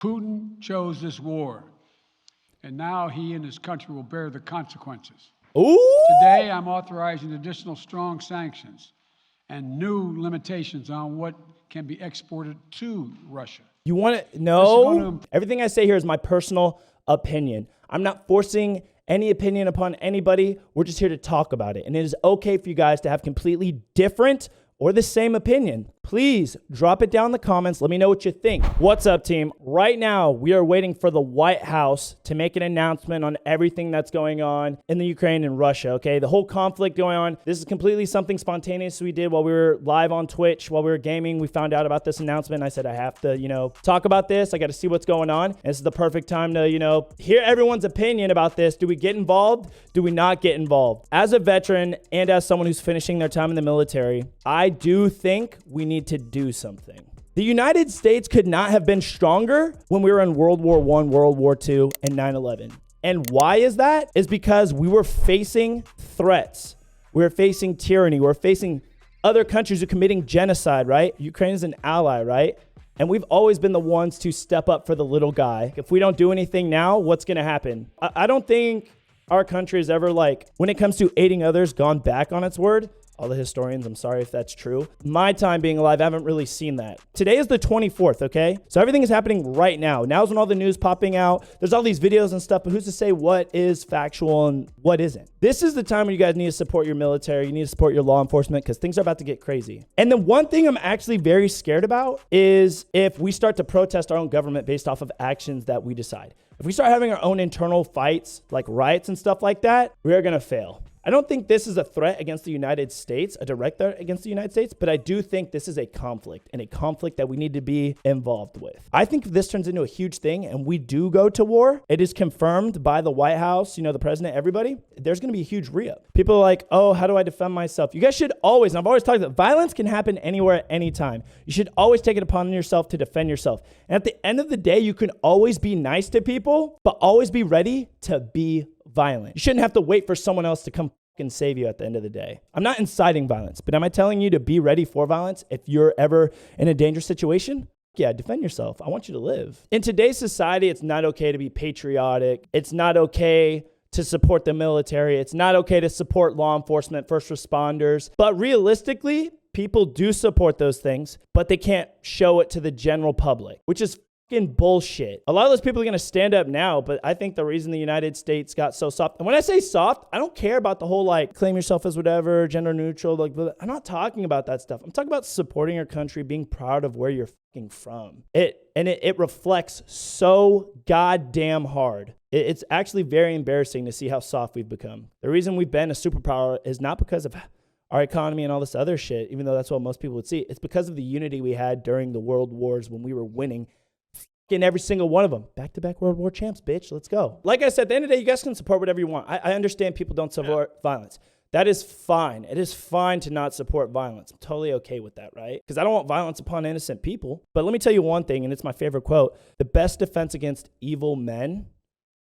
Putin chose this war, and now he and his country will bear the consequences. Ooh! Today, I'm authorizing additional strong sanctions and new limitations on what can be exported to Russia. You want to know? Everything I say here is my personal opinion. I'm not forcing any opinion upon anybody. We're just here to talk about it. And it is okay for you guys to have completely different or the same opinion. Please drop it down in the comments. Let me know what you think. What's up, team? Right now, we are waiting for the White House to make an announcement on everything that's going on in the Ukraine and Russia, okay? The whole conflict going on. This is completely something spontaneous we did while we were live on Twitch, while we were gaming. We found out about this announcement. I said, I have to, talk about this. I got to see what's going on. And this is the perfect time to, hear everyone's opinion about this. Do we get involved? Do we not get involved? As a veteran and as someone who's finishing their time in the military, I do think we need to do something. The United States could not have been stronger when we were in World War I, World War II, and 9/11. And why is that? Is because we were facing threats. We were facing tyranny. We were facing other countries who are committing genocide, right? Ukraine is an ally, right? And we've always been the ones to step up for the little guy. If we don't do anything now, what's going to happen? I don't think our country has ever, when it comes to aiding others, gone back on its word. All the historians, I'm sorry if that's true. My time being alive, I haven't really seen that. Today is the 24th, okay? So everything is happening right now. Now's when all the news popping out. There's all these videos and stuff, but who's to say what is factual and what isn't? This is the time when you guys need to support your military. You need to support your law enforcement because things are about to get crazy. And the one thing I'm actually very scared about is if we start to protest our own government based off of actions that we decide. If we start having our own internal fights, like riots and stuff like that, we are gonna fail. I don't think this is a threat against the United States, a direct threat against the United States, but I do think this is a conflict and a conflict that we need to be involved with. I think if this turns into a huge thing and we do go to war, it is confirmed by the White House, the president, everybody, there's going to be a huge re-up. People are like, oh, how do I defend myself? You guys should always, and I've always talked about violence can happen anywhere at any time. You should always take it upon yourself to defend yourself. And at the end of the day, you can always be nice to people, but always be ready to be violent. You shouldn't have to wait for someone else to come and save you at the end of the day. I'm not inciting violence, but am I telling you to be ready for violence if you're ever in a dangerous situation? Yeah, defend yourself. I want you to live. In today's society, it's not okay to be patriotic. It's not okay to support the military. It's not okay to support law enforcement, first responders. But realistically, people do support those things, but they can't show it to the general public, which is bullshit. A lot of those people are going to stand up now, but I think the reason the United States got so soft, and when I say soft, I don't care about the whole claim yourself as whatever, gender neutral, I'm not talking about that stuff. I'm talking about supporting your country, being proud of where you're from. It reflects so goddamn hard. It's actually very embarrassing to see how soft we've become. The reason we've been a superpower is not because of our economy and all this other shit, even though that's what most people would see. It's because of the unity we had during the world wars when we were winning in every single one of them. Back-to-back World War champs, bitch. Let's go. Like I said, at the end of the day, you guys can support whatever you want. I understand people don't support violence. That is fine. It is fine to not support violence. I'm totally okay with that, right? Because I don't want violence upon innocent people. But let me tell you one thing, and it's my favorite quote. The best defense against evil men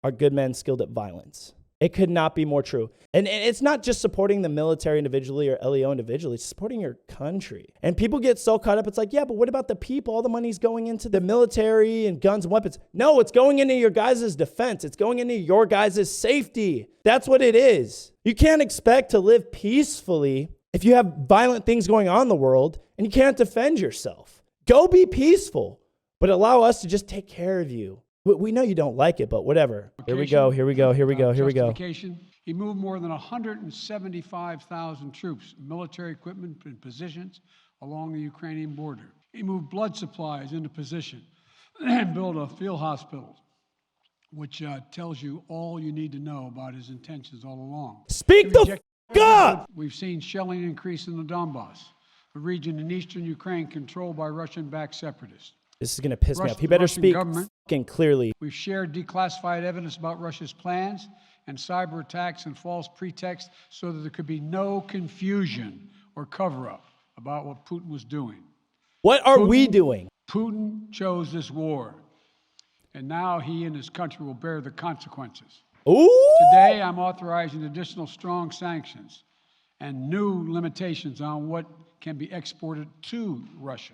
are good men skilled at violence. It could not be more true. And it's not just supporting the military individually or LEO individually, it's supporting your country. And people get so caught up, it's like, yeah, but what about the people? All the money's going into the military and guns and weapons. No, it's going into your guys' defense. It's going into your guys' safety. That's what it is. You can't expect to live peacefully if you have violent things going on in the world and you can't defend yourself. Go be peaceful, but allow us to just take care of you. We know you don't like it, but whatever. Here we go. He moved more than 175,000 troops, military equipment and positions along the Ukrainian border. He moved blood supplies into position and built a field hospital, which tells you all you need to know about his intentions all along. Speak the up! We've seen shelling increase in the Donbass, a region in eastern Ukraine controlled by Russian-backed separatists. This is going to piss me off. He better speak fucking clearly. We've shared declassified evidence about Russia's plans and cyber attacks and false pretexts so that there could be no confusion or cover-up about what Putin was doing. What are we doing? Putin chose this war, and now he and his country will bear the consequences. Ooh! Today, I'm authorizing additional strong sanctions and new limitations on what can be exported to Russia.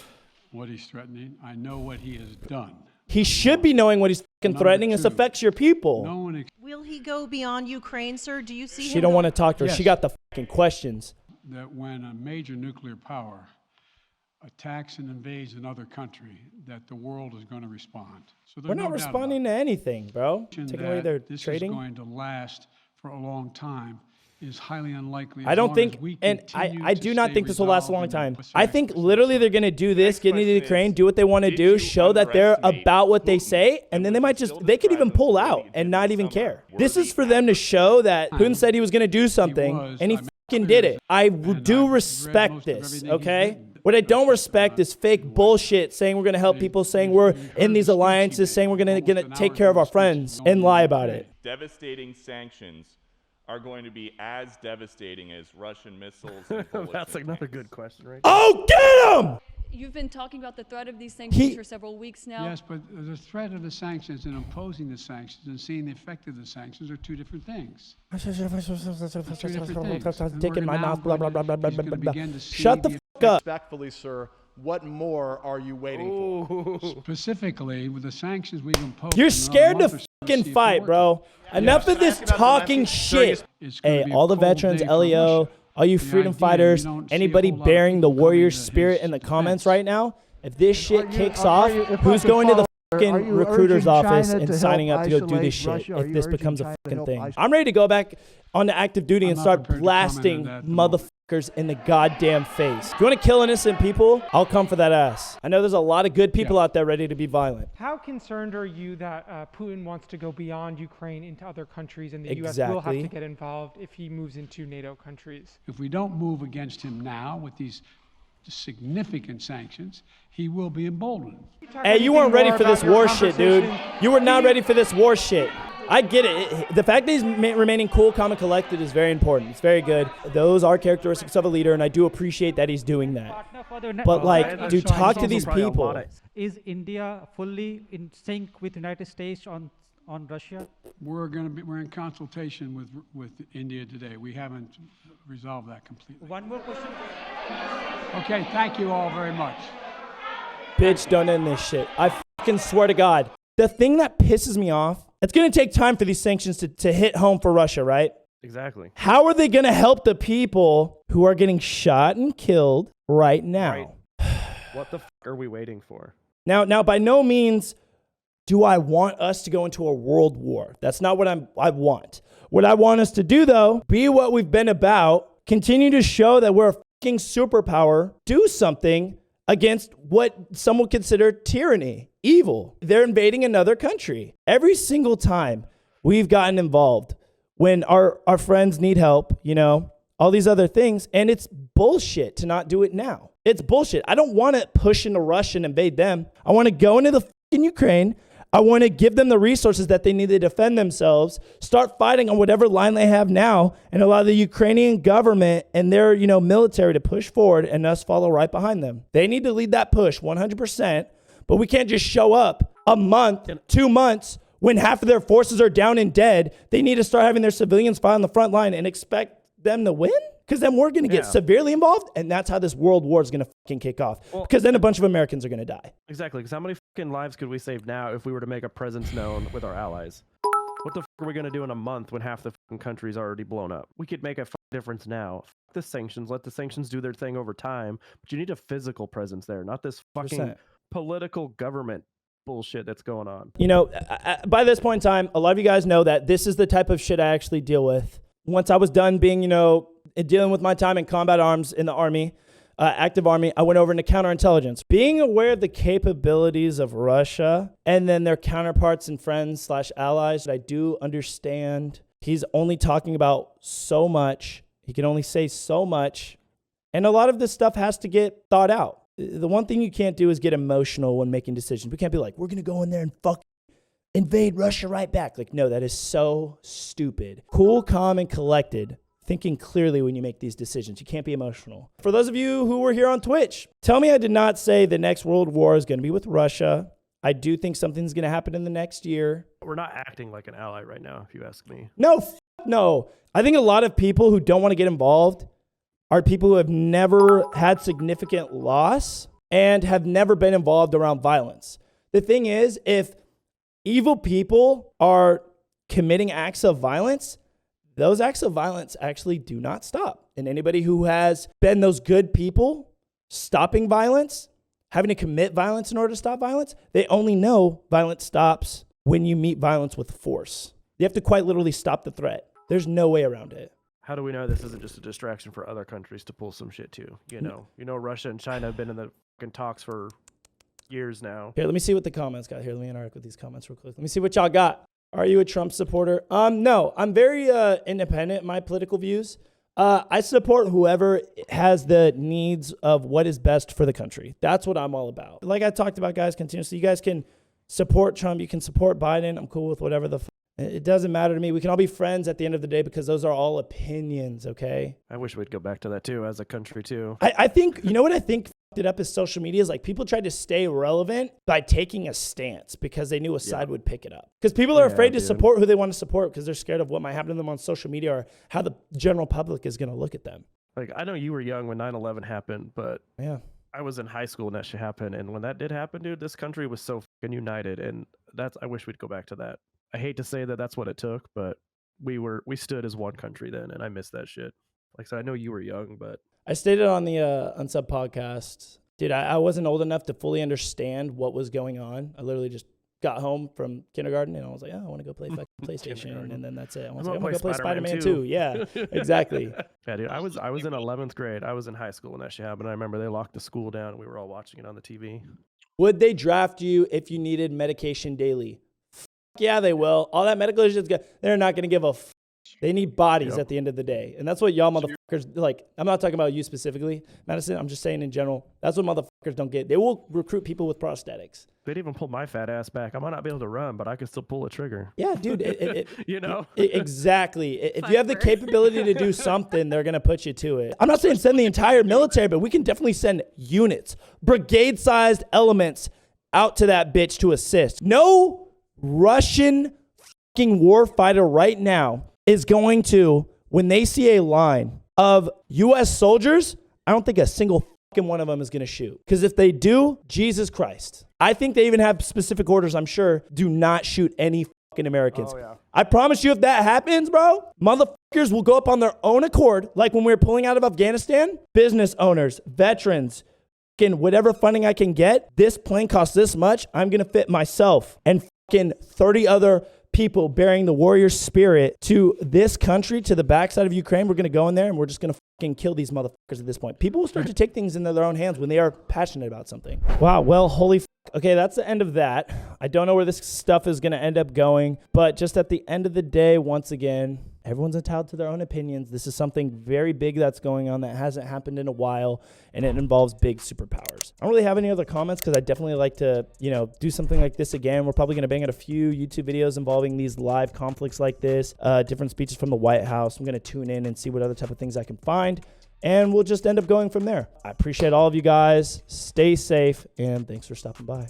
what he's threatening. I know what he has done. He should be knowing what he's fucking threatening. This two, affects your people. No one Will he go beyond Ukraine, sir? Do you see She him don't going- want to talk to her. Yes. She got the fucking questions. that when a major nuclear power attacks and invades another country, that the world is going to respond. So there's We're not no doubt responding about to anything, bro. it. Taking away their This trading. is going to last for a long time, is highly unlikely. I don't think, and I do not think this will last a long time. I think literally they're going to do this, get into the Ukraine, do what they want to do, show that they're about what they say, and then they might just, they could even pull out and not even care. This is for them to show that Putin said he was going to do something, and he fucking did it. I do respect this, okay? What I don't respect is fake bullshit, saying we're going to help people, saying we're in these alliances, saying we're going to take care of our friends, and lie about it. Devastating sanctions are going to be as devastating as Russian missiles and bullets. That's another good question, right? Oh, get him! You've been talking about the threat of these sanctions for several weeks now. Yes, but the threat of the sanctions and imposing the sanctions and seeing the effect of the sanctions are two different things. Dick in my mouth, blah, blah, blah, blah, blah, blah, blah. Shut the fuck up. Respectfully, sir, what more are you waiting for? Specifically, with the sanctions we've imposed. You're scared to fucking fight, bro. Enough of this talking shit. Hey, all the veterans, LEO, all you freedom fighters, anybody bearing the warrior spirit in the comments right now, if this shit kicks off, who's going to the fucking recruiter's office and signing up to go do this shit if this becomes a fucking thing? I'm ready to go back onto active duty and start blasting motherfuckers in the goddamn face. If you want to kill innocent people, I'll come for that ass. I know there's a lot of good people out there ready to be violent. How concerned are you that Putin wants to go beyond Ukraine into other countries, and the U.S. will have to get involved if he moves into NATO countries? If we don't move against him now with these significant sanctions, he will be emboldened. Hey, you weren't ready for this war shit, dude. You were not ready for this war shit. I get it. The fact that he's remaining cool, calm, and collected is very important. It's very good. Those are characteristics of a leader, and I do appreciate that he's doing that. But, like, dude, talk to these people. Is India fully in sync with the United States on Russia? We're in consultation with India today. We haven't resolved that completely. One more question. Okay, thank you all very much. Bitch, don't end this shit. I fucking swear to God. The thing that pisses me off, it's going to take time for these sanctions to hit home for Russia, right? Exactly. How are they going to help the people who are getting shot and killed right now? Right. What the fuck are we waiting for? Now, by no means do I want us to go into a world war. That's not what I want. What I want us to do, though, be what we've been about, continue to show that we're a fucking superpower, do something against what some would consider tyranny, evil. They're invading another country. Every single time we've gotten involved, when our friends need help, you know, all these other things, and it's bullshit to not do it now. It's bullshit. I don't want to push into Russia and invade them. I want to go into the fucking Ukraine. I want to give them the resources that they need to defend themselves, start fighting on whatever line they have now, and allow the Ukrainian government and their, military to push forward and us follow right behind them. They need to lead that push 100%, but we can't just show up a month, 2 months, when half of their forces are down and dead. They need to start having their civilians fight on the front line and expect them to win? Because then we're going to get severely involved, and that's how this world war is going to fucking kick off. Because then a bunch of Americans are going to die. Exactly, because how many fucking lives could we save now if we were to make a presence known with our allies? What the fuck are we going to do in a month when half the fucking country's already blown up? We could make a difference now. Fuck the sanctions, let the sanctions do their thing over time, but you need a physical presence there, not this fucking political government bullshit that's going on. By this point in time, a lot of you guys know that this is the type of shit I actually deal with. Once I was done being, dealing with my time in combat arms in the Army, active Army, I went over into counterintelligence. Being aware of the capabilities of Russia and then their counterparts and friends / allies, I do understand he's only talking about so much. He can only say so much. And a lot of this stuff has to get thought out. The one thing you can't do is get emotional when making decisions. We can't be like, we're going to go in there and invade Russia right back. Like, no, that is so stupid. Cool, calm, and collected. Thinking clearly when you make these decisions. You can't be emotional. For those of you who were here on Twitch, tell me I did not say the next world war is going to be with Russia. I do think something's going to happen in the next year. We're not acting like an ally right now, if you ask me. No. I think a lot of people who don't want to get involved are people who have never had significant loss and have never been involved around violence. The thing is, if evil people are committing acts of violence, those acts of violence actually do not stop. And anybody who has been those good people stopping violence, having to commit violence in order to stop violence, they only know violence stops when you meet violence with force. You have to quite literally stop the threat. There's no way around it. How do we know this isn't just a distraction for other countries to pull some shit too? You know, Russia and China have been in the fucking talks for years now. Here, let me see what the comments got here. Let me interact with these comments real quick. Let me see what y'all got. Are you a Trump supporter? No, I'm very independent in my political views. I support whoever has the needs of what is best for the country. That's what I'm all about. Like I talked about, guys, continuously. You guys can support Trump. You can support Biden. I'm cool with whatever it doesn't matter to me. We can all be friends at the end of the day because those are all opinions, okay? I wish we'd go back to that too as a country too. I think, you know what I think fucked it up is social media is like people tried to stay relevant by taking a stance because they knew a side would pick it up. Because people are afraid to support who they want to support because they're scared of what might happen to them on social media or how the general public is going to look at them. Like, I know you were young when 9/11 happened, but yeah, I was in high school when that shit happened. And when that did happen, dude, this country was so fucking united. And I wish we'd go back to that. I hate to say that that's what it took, but we stood as one country then, and I miss that shit. Like I said, I know you were young, but I stated on the Unsub podcast, dude, I wasn't old enough to fully understand what was going on. I literally just got home from kindergarten and I was like, oh, I want to go play PlayStation, and then that's it. I was like, I'm gonna go play Spider-Man 2. Yeah, exactly. Yeah, dude, I was in 11th grade. I was in high school when that shit happened. I remember they locked the school down and we were all watching it on the TV. Would they draft you if you needed medication daily? Yeah, they will. All that medical is good. They're not going to give a They need bodies at the end of the day. And that's what y'all motherfuckers, like, I'm not talking about you specifically, Madison. I'm just saying in general. That's what motherfuckers don't get. They will recruit people with prosthetics. They'd even pull my fat ass back. I might not be able to run, but I can still pull a trigger. Yeah, dude. You know? Exactly. If you have the capability to do something, they're going to put you to it. I'm not saying send the entire military, but we can definitely send units, brigade-sized elements out to that bitch to assist. No Russian fucking warfighter right now is going to, when they see a line of U.S. soldiers, I don't think a single fucking one of them is going to shoot. Because if they do, Jesus Christ. I think they even have specific orders, I'm sure, do not shoot any fucking Americans. Oh, yeah. I promise you if that happens, bro, motherfuckers will go up on their own accord, like when we were pulling out of Afghanistan. Business owners, veterans, whatever funding I can get, this plane costs this much, I'm going to fit myself and 30 other people bearing the warrior spirit to this country, to the backside of Ukraine. We're going to go in there and we're just going to fucking kill these motherfuckers at this point. People will start to take things into their own hands when they are passionate about something. Wow. Well, holy f***. Okay, that's the end of that. I don't know where this stuff is going to end up going, but just at the end of the day, once again, everyone's entitled to their own opinions. This is something very big that's going on that hasn't happened in a while, and it involves big superpowers. I don't really have any other comments because I definitely like to, do something like this again. We're probably going to bang out a few YouTube videos involving these live conflicts like this, different speeches from the White House. I'm going to tune in and see what other type of things I can find, and we'll just end up going from there. I appreciate all of you guys. Stay safe, and thanks for stopping by.